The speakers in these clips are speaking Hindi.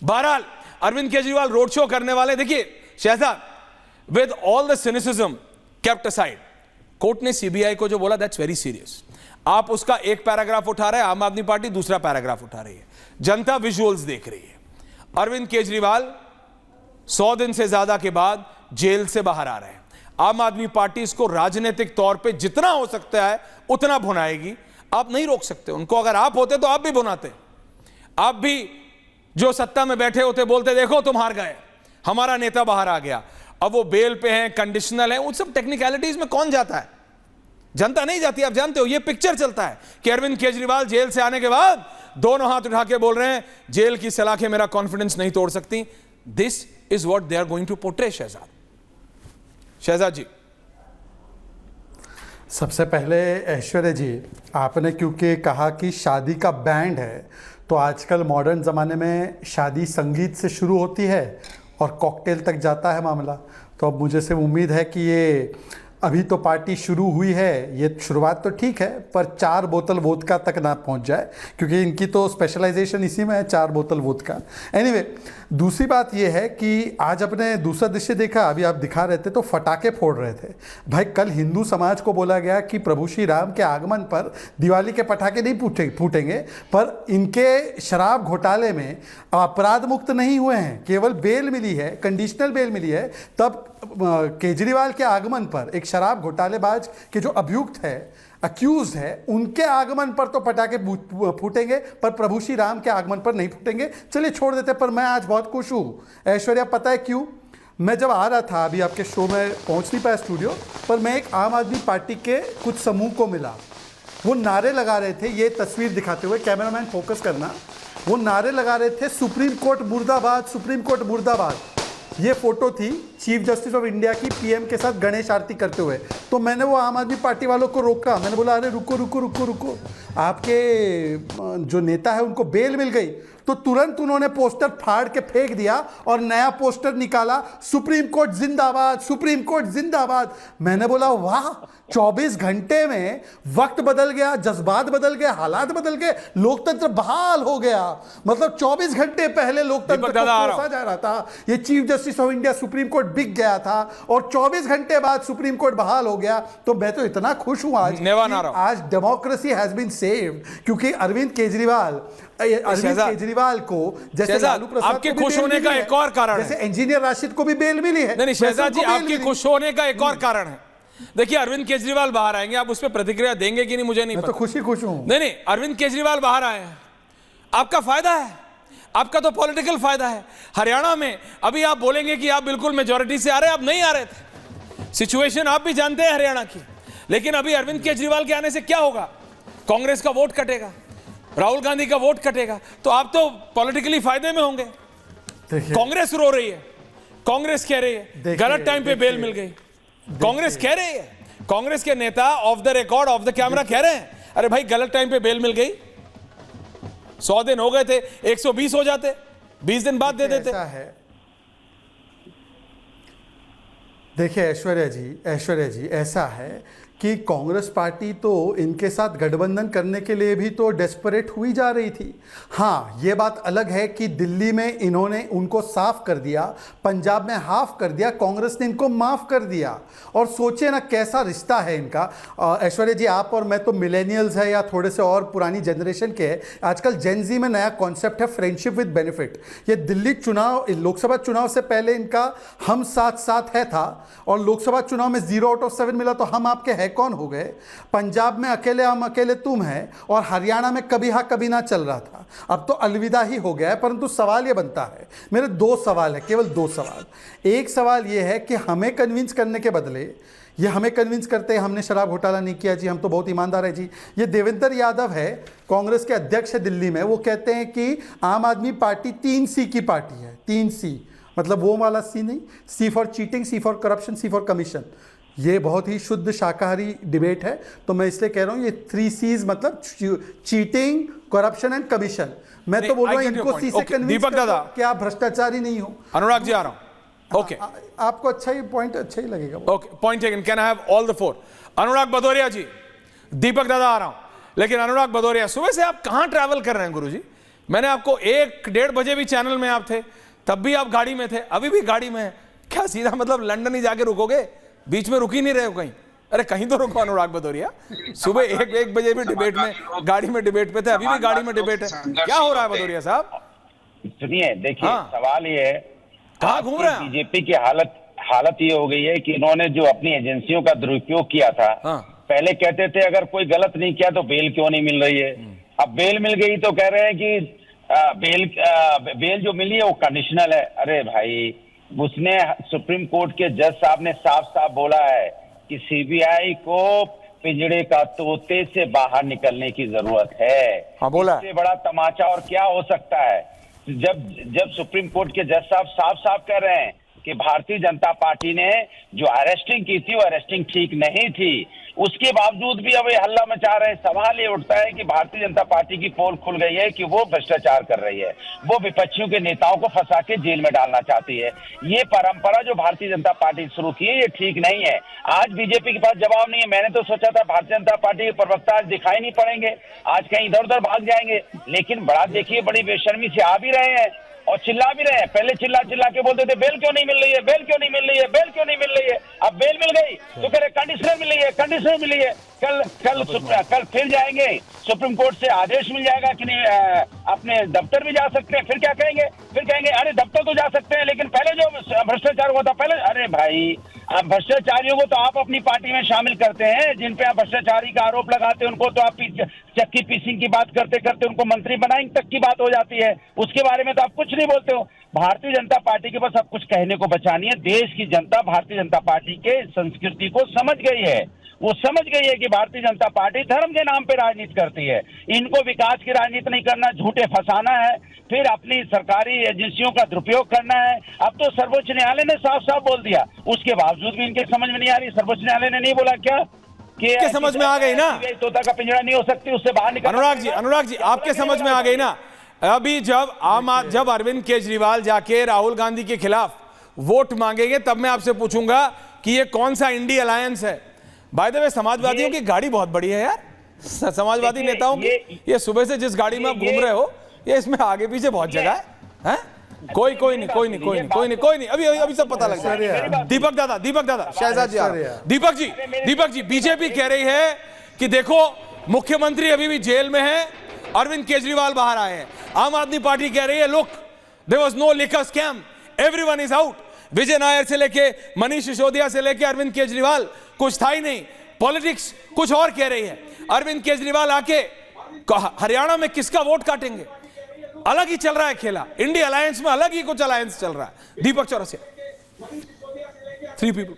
बहरहाल अरविंद केजरीवाल रोड शो करने वाले, देखिए Shahzad, with all the cynicism kept aside, court ने सीबीआई को जो बोला दैट्स वेरी सीरियस। आप उसका एक पैराग्राफ उठा रहे हैं, आम आदमी पार्टी दूसरा पैराग्राफ उठा रही है, जनता विजुअल्स देख रही है। अरविंद केजरीवाल 100 दिन से ज्यादा के बाद जेल से बाहर आ रहे हैं। आम आदमी पार्टी इसको राजनीतिक तौर पे जितना हो सकता है उतना भुनाएगी। आप नहीं रोक सकते उनको। अगर आप होते तो आप भी भुनाते। आप भी जो सत्ता में बैठे होते बोलते देखो तुम हार गए, हमारा नेता बाहर आ गया। अब वो बेल पे हैं, कंडीशनल है, उन सब टेक्निकलिटीज में कौन जाता है? जनता नहीं जाती। आप जानते हो ये पिक्चर चलता है कि अरविंद केजरीवाल जेल से आने के बाद दोनों हाथ उठा के बोल रहे हैं जेल की सलाखें मेरा कॉन्फिडेंस नहीं तोड़ सकती। This is what they are going to portray. Shahzad ji, सबसे पहले ऐश्वर्या जी, आपने क्योंकि कहा कि शादी का बैंड है, तो आजकल मॉडर्न ज़माने में शादी संगीत से शुरू होती है और कॉकटेल तक जाता है मामला। तो अब मुझे से उम्मीद है कि ये अभी तो पार्टी शुरू हुई है, ये शुरुआत तो ठीक है, पर 4 बोतल वोदका तक ना पहुंच जाए, क्योंकि इनकी तो स्पेशलाइजेशन इसी में है, 4 बोतल वोदका। एनीवे, दूसरी बात ये है कि आज अपने दूसरा दृश्य देखा, अभी आप दिखा रहे थे तो फटाके फोड़ रहे थे। भाई कल हिंदू समाज को बोला गया कि प्रभु श्री राम के आगमन पर दिवाली के पटाखे नहीं फूटेंगे, पर इनके शराब घोटाले में अपराध मुक्त नहीं हुए हैं, केवल बेल मिली है, कंडीशनल बेल मिली है। तब केजरीवाल के आगमन पर एक शराब घोटालेबाज के जो अभियुक्त है, अक्यूज है, उनके आगमन पर तो पटाखे फूटेंगे, पर प्रभु श्री राम के आगमन पर नहीं फूटेंगे। चलिए छोड़ देते। पर मैं आज बहुत खुश हूँ ऐश्वर्या, पता है क्यों? मैं जब आ रहा था, अभी आपके शो में पहुँच नहीं पाया स्टूडियो, पर मैं एक आम आदमी पार्टी के कुछ समूह को मिला। वो नारे लगा रहे थे, ये तस्वीर दिखाते हुए, कैमरामैन फोकस करना, वो नारे लगा रहे थे सुप्रीम कोर्ट मुर्दाबाद, सुप्रीम कोर्ट मुर्दाबाद। ये फोटो थी चीफ जस्टिस ऑफ इंडिया की पीएम के साथ गणेश आरती करते हुए। तो मैंने वो आम आदमी पार्टी वालों को रोका, मैंने बोला अरे रुको रुको रुको रुको, आपके जो नेता है उनको बेल मिल गई। तो तुरंत उन्होंने पोस्टर फाड़ के फेंक दिया और नया पोस्टर निकाला, सुप्रीम कोर्ट जिंदाबाद, सुप्रीम कोर्ट जिंदाबाद। मैंने बोला वाह, 24 घंटे में वक्त बदल गया, जज्बात बदल गए, हालात बदल गए, लोकतंत्र बहाल हो गया। मतलब 24 घंटे पहले लोकतंत्र को कोसा जा रहा था, ये chief justice of India supreme court बिक गया था, और 24 घंटे बाद सुप्रीम कोर्ट बहाल हो गया। तो मैं तो इतना खुश हूं आज डेमोक्रेसी हैज बीन सेव्ड, क्योंकि अरविंद केजरीवाल को, जैसे लालू प्रसाद आपके खुश होने का एक और कारण है, जैसे इंजीनियर राशिद को भी बेल मिली है। नहीं शहजाद जी, आपके खुश होने का एक और कारण है। देखिए अरविंद केजरीवाल बाहर आएंगे, आप उस पर प्रतिक्रिया देंगे कि नहीं मुझे नहीं पता। मैं तो खुश हूं। नहीं, अरविंद केजरीवाल बाहर आए हैं, आपका फायदा है, आपका तो पॉलिटिकल फायदा है। हरियाणा में अभी आप बोलेंगे कि आप बिल्कुल मेजॉरिटी से आ रहे हैं, आप नहीं आ रहे थे, सिचुएशन आप भी जानते हैं हरियाणा की। लेकिन अभी अरविंद केजरीवाल के आने से क्या होगा? कांग्रेस का वोट कटेगा, राहुल गांधी का वोट कटेगा, तो आप तो पॉलिटिकली फायदे में होंगे। कांग्रेस रो रही है, कांग्रेस कह रही है गलत टाइम पे बेल मिल गई, कांग्रेस कह रही है, कांग्रेस के नेता of the record of the camera कह रहे हैं अरे भाई गलत टाइम पे बेल मिल गई, 100 दिन हो गए थे, 120 हो जाते, 20 दिन बाद दे देते। ऐसा है, देखिए ऐश्वर्या जी ऐसा है कि कांग्रेस पार्टी तो इनके साथ गठबंधन करने के लिए भी तो डेस्परेट हुई जा रही थी। हाँ, ये बात अलग है कि दिल्ली में इन्होंने उनको साफ कर दिया, पंजाब में हाफ कर दिया, कांग्रेस ने इनको माफ कर दिया। और सोचे ना कैसा रिश्ता है इनका। ऐश्वर्या जी, आप और मैं तो मिलेनियल्स है या थोड़े से और पुरानी जनरेशन के हैं। आजकल जेन ज़ी में नया कॉन्सेप्ट है फ्रेंडशिप विद बेनिफिट। ये दिल्ली चुनाव, लोकसभा चुनाव से पहले इनका हम साथ साथ है था, और लोकसभा चुनाव में 0 आउट ऑफ 7 मिला, तो हम आपके है कौन हो गए। पंजाब में अकेले हम अकेले तुम हैं, और हरियाणा में कभी हाँ कभी ना चल रहा था, अब तो अलविदा ही हो गया है। परंतु सवाल ये बनता है, मेरे 2 सवाल है, केवल 2 सवाल। एक सवाल ये है कि हमें कन्विंस करने के बदले ये हमें कन्विंस करते हैं हमने शराब घोटाला नहीं किया जी, हम तो बहुत ईमानदार है जी। ये देवेंद्र यादव है, कांग्रेस के अध्यक्ष है दिल्ली में, वो कहते हैं कि आम आदमी पार्टी 3C की पार्टी है। 3C मतलब वो वाला C नहीं, C for cheating, C for corruption, C for commission. ये बहुत ही शुद्ध शाकाहारी डिबेट है, तो मैं इसलिए कह रहा हूँ ये 3 C's मतलब चीटिंग, करप्शन एंड कमीशन। मैं तो बोल रहा हूँ इनको C से कन्विंस करो कि आप भ्रष्टाचारी नहीं हो। अनुराग जी आ रहा हूँ। ओके, आपको अच्छा ही पॉइंट अच्छा ही लगेगा। Okay, point taken. Can I have all the 4? अनुराग भदौरिया जी, दीपक दादा आ रहा हूँ। लेकिन अनुराग भदौरिया, सुबह से आप कहाँ ट्रैवल कर रहे हैं गुरुजी? मैंने आपको 1-1:30 बजे भी चैनल में आप थे, तब भी आप गाड़ी में थे, अभी भी गाड़ी में है। क्या सीधा मतलब लंदन ही जाके रुकोगे? बीच में रुक ही नहीं रहे हो कहीं? अरे कहीं तो रुको अनुराग भदौरिया। सुबह 1 बजे भी डिबेट में, गाड़ी में डिबेट पे थे, अभी भी गाड़ी में डिबेट है। क्या हो रहा है भदौरिया साहब? सुनिए, देखिए, हाँ। सवाल ये है, कहाँ घूम रहे हैं? बीजेपी की हालत ये हो गई है कि इन्होंने जो अपनी एजेंसियों का दुरुपयोग किया था, हाँ। पहले कहते थे अगर कोई गलत नहीं किया तो बेल क्यों नहीं मिल रही है, अब बेल मिल गई तो कह रहे हैं कि बेल जो मिली है वो कंडीशनल है। अरे भाई, उसने सुप्रीम कोर्ट के जज साहब ने साफ साफ बोला है कि सीबीआई को पिंजड़े का तोते से बाहर निकलने की जरूरत है। हाँ, बोला। इससे बड़ा तमाचा और क्या हो सकता है? जब सुप्रीम कोर्ट के जज साहब साफ साफ कह रहे हैं कि भारतीय जनता पार्टी ने जो अरेस्टिंग की थी वो अरेस्टिंग ठीक नहीं थी, उसके बावजूद भी अब ये हल्ला मचा रहे हैं। सवाल ये उठता है कि भारतीय जनता पार्टी की पोल खुल गई है कि वो भ्रष्टाचार कर रही है, वो विपक्षियों के नेताओं को फंसा के जेल में डालना चाहती है। ये परंपरा जो भारतीय जनता पार्टी शुरू की है ये ठीक नहीं है। आज बीजेपी के पास जवाब नहीं है। मैंने तो सोचा था भारतीय जनता पार्टी के प्रवक्ता आज दिखाई नहीं पड़ेंगे, आज कहीं इधर उधर भाग जाएंगे, लेकिन बड़ा देखिए बड़ी बेशर्मी से आ भी रहे हैं और चिल्ला भी रहे हैं। पहले चिल्ला के बोलते थे बेल क्यों नहीं मिल रही है, बेल क्यों नहीं मिल रही है, बेल क्यों नहीं मिल रही है। अब बेल मिल गई तो कह रहे कंडीशनर मिली है, कंडीशनर मिली है। कल फिर जाएंगे, सुप्रीम कोर्ट से आदेश मिल जाएगा कि नहीं अपने दफ्तर भी जा सकते हैं। फिर क्या कहेंगे? फिर कहेंगे अरे दफ्तर तो जा सकते हैं लेकिन पहले जो भ्रष्टाचार हुआ था पहले। अरे भाई, अब भ्रष्टाचारियों को तो आप अपनी पार्टी में शामिल करते हैं, जिन पे आप भ्रष्टाचारी का आरोप लगाते हैं उनको तो आप चक्की पीसिंग की बात करते करते उनको मंत्री बनाएंगे तक की बात हो जाती है, उसके बारे में तो आप कुछ नहीं बोलते हो। भारतीय जनता पार्टी के पास अब कुछ कहने को बचा नहीं है। देश की जनता भारतीय जनता पार्टी के संस्कृति को समझ गई है। वो समझ गई है कि भारतीय जनता पार्टी धर्म के नाम पे राजनीति करती है। इनको विकास की राजनीति नहीं करना, झूठे फंसाना है, फिर अपनी सरकारी एजेंसियों का दुरुपयोग करना है। अब तो सर्वोच्च न्यायालय ने साफ साफ बोल दिया, उसके बावजूद भी इनके समझ में नहीं आ रही। सर्वोच्च न्यायालय ने नहीं बोला क्या कि समझ में आ गई ना, तोता का पिंजरा नहीं हो सकती, उससे बाहर निकल। अनुराग जी आपके समझ में आ गई ना। अभी जब अरविंद केजरीवाल जाके राहुल गांधी के खिलाफ वोट मांगेंगे तब मैं आपसे पूछूंगा कि ये कौन सा इंडी अलायंस है। बाय द वे, समाजवादियों की गाड़ी बहुत बड़ी है यार, समाजवादी नेताओं की। ये सुबह से जिस गाड़ी में आप घूम रहे हो, ये इसमें आगे पीछे बहुत जगह है। कोई नहीं, अभी सब पता लग जाएगा। दीपक दादा, शहजाद जी, दीपक जी, बीजेपी कह रही है कि देखो मुख्यमंत्री अभी भी जेल में है, अरविंद केजरीवाल बाहर आए हैं। आम आदमी पार्टी कह रही है look, there was no liquor scam, everyone is out. Vijay Nair से लेके मनीष सिसोदिया से लेके अरविंद केजरीवाल, कुछ था ही नहीं। पॉलिटिक्स कुछ और कह रही है। अरविंद केजरीवाल आके हरियाणा में किसका वोट काटेंगे, अलग ही चल रहा है खेला। इंडिया अलायंस में अलग ही कुछ अलायंस चल रहा है। दीपक चौरसिया, 3 people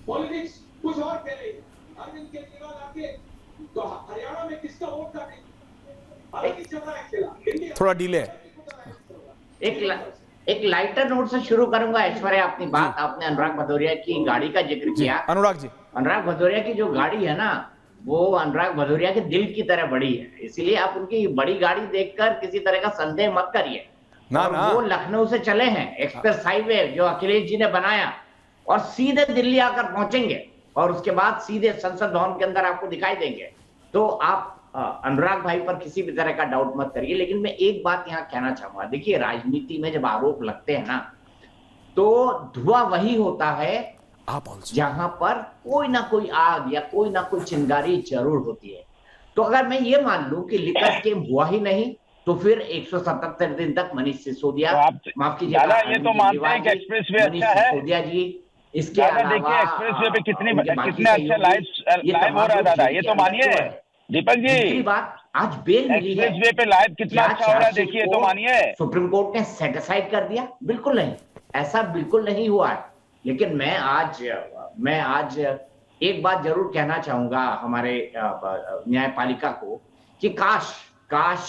पॉलिटिक्स कुछ और कह रही है। अरविंद केजरीवाल आके तो हरियाणा में किसका वोट काटेंगे, अलग ही चल रहा है खेला। थोड़ा डिले है। एक लाइटर नोट से शुरू करूंगा। ऐश्वर्या, अपनी बात आपने अनुराग भदौरिया की गाड़ी का जिक्र किया। अनुराग भदौरिया की जो गाड़ी है ना, वो अनुराग भदौरिया के दिल की तरह बड़ी है, इसलिए आप उनकी बड़ी गाड़ी देखकर किसी तरह का संदेह मत करिए। वो लखनऊ से चले हैं, एक्सप्रेस हाईवे जो अखिलेश जी ने बनाया, और सीधे दिल्ली आकर पहुंचेंगे और उसके बाद सीधे संसद भवन के अंदर आपको दिखाई देंगे। तो आप अनुराग भाई पर किसी भी तरह का डाउट मत करिए। लेकिन मैं एक बात यहाँ कहना चाहूंगा, देखिए राजनीति में जब आरोप लगते हैं ना, तो धुआं वही होता है जहां पर कोई ना कोई आग या कोई ना कोई चिंगारी जरूर होती है। तो अगर मैं ये मान लूं कि लिकर स्कीम हुआ ही नहीं, तो फिर 177 दिन तक मनीष सिसोदिया, माफ कीजिएगा, ये तो मानते हैं कि एक्सप्रेसवे अच्छा है सिसोदिया जी, इसके अलावा देखिए एक्सप्रेसवे पे कितने अच्छा लाइव हो रहा है दादा, ये तो मानिए। दीपक जी, बात आज बेल मिली है, एक्सप्रेसवे पे लाइव कितना अच्छा हो रहा है, देखिए तो मानिए। सुप्रीम कोर्ट ने सेट असाइड कर दिया? बिल्कुल नहीं, ऐसा बिल्कुल नहीं हुआ है। लेकिन मैं आज एक बात जरूर कहना चाहूंगा हमारे न्यायपालिका को कि काश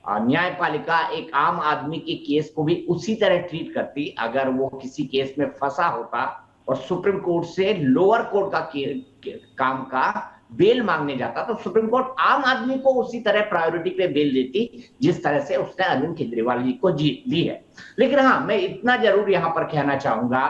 न्यायपालिका एक आम आदमी के केस को भी उसी तरह ट्रीट करती अगर वो किसी केस में फंसा होता और सुप्रीम कोर्ट से लोअर कोर्ट का काम का बेल मांगने जाता, तो सुप्रीम कोर्ट आम आदमी को उसी तरह प्रायोरिटी पे बेल देती जिस तरह से उसने अरविंद केजरीवाल जी को दी है। लेकिन हाँ, मैं इतना जरूर यहाँ पर कहना चाहूंगा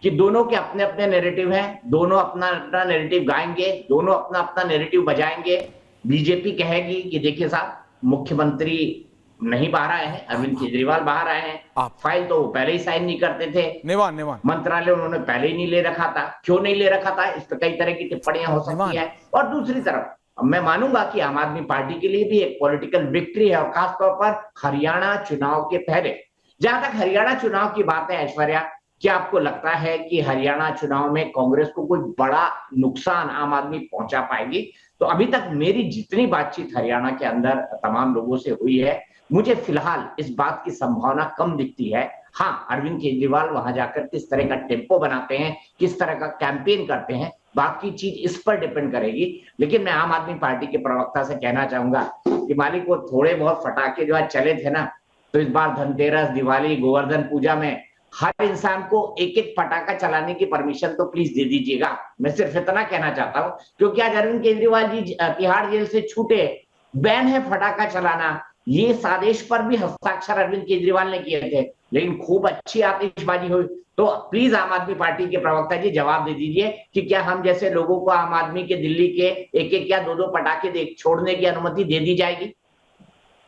कि दोनों के अपने अपने नैरेटिव हैं, दोनों अपना नैरेटिव गाएंगे, दोनों अपना अपना नैरेटिव बजाएंगे। बीजेपी कहेगी कि देखिए साहब, मुख्यमंत्री नहीं बाहर आए हैं, अरविंद केजरीवाल बाहर आए हैं। फाइल तो वो पहले ही साइन नहीं करते थे, निवान मंत्रालय उन्होंने पहले ही नहीं ले रखा था। क्यों नहीं ले रखा था, इस पर कई तरह की टिप्पणियां हो सकती है। और दूसरी तरफ मैं मानूंगा कि आम आदमी पार्टी के लिए भी एक पॉलिटिकल विक्ट्री है, और खासतौर पर हरियाणा चुनाव के पहले। जहां तक हरियाणा चुनाव की बात है ऐश्वर्या, क्या आपको लगता है कि हरियाणा चुनाव में कांग्रेस को कोई बड़ा नुकसान आम आदमी पहुंचा पाएगी? तो अभी तक मेरी जितनी बातचीत हरियाणा के अंदर तमाम लोगों से हुई है, मुझे फिलहाल इस बात की संभावना कम दिखती है। हाँ, अरविंद केजरीवाल वहां जाकर किस तरह का टेम्पो बनाते हैं, किस तरह का कैंपेन करते हैं, बाकी चीज इस पर डिपेंड करेगी। लेकिन मैं आम आदमी पार्टी के प्रवक्ता से कहना चाहूंगा कि मालिक वो थोड़े बहुत फटाके जो आज चले थे ना, तो इस बार धनतेरस, दिवाली, गोवर्धन पूजा में हर इंसान को एक एक पटाखा चलाने की परमिशन तो प्लीज दे दीजिएगा। मैं सिर्फ इतना कहना चाहता हूं, क्योंकि आज अरविंद केजरीवाल जी तिहाड़ जेल से छूटे, बैन है फटाखा चलाना। ये आदेश पर भी हस्ताक्षर अरविंद केजरीवाल ने किए थे, लेकिन खूब अच्छी आतिशबाजी हुई। तो प्लीज आम आदमी पार्टी के प्रवक्ता जी जवाब दे दीजिए कि क्या हम जैसे लोगों को आम आदमी के दिल्ली के एक एक या दो दो पटाखे छोड़ने की अनुमति दे दी जाएगी?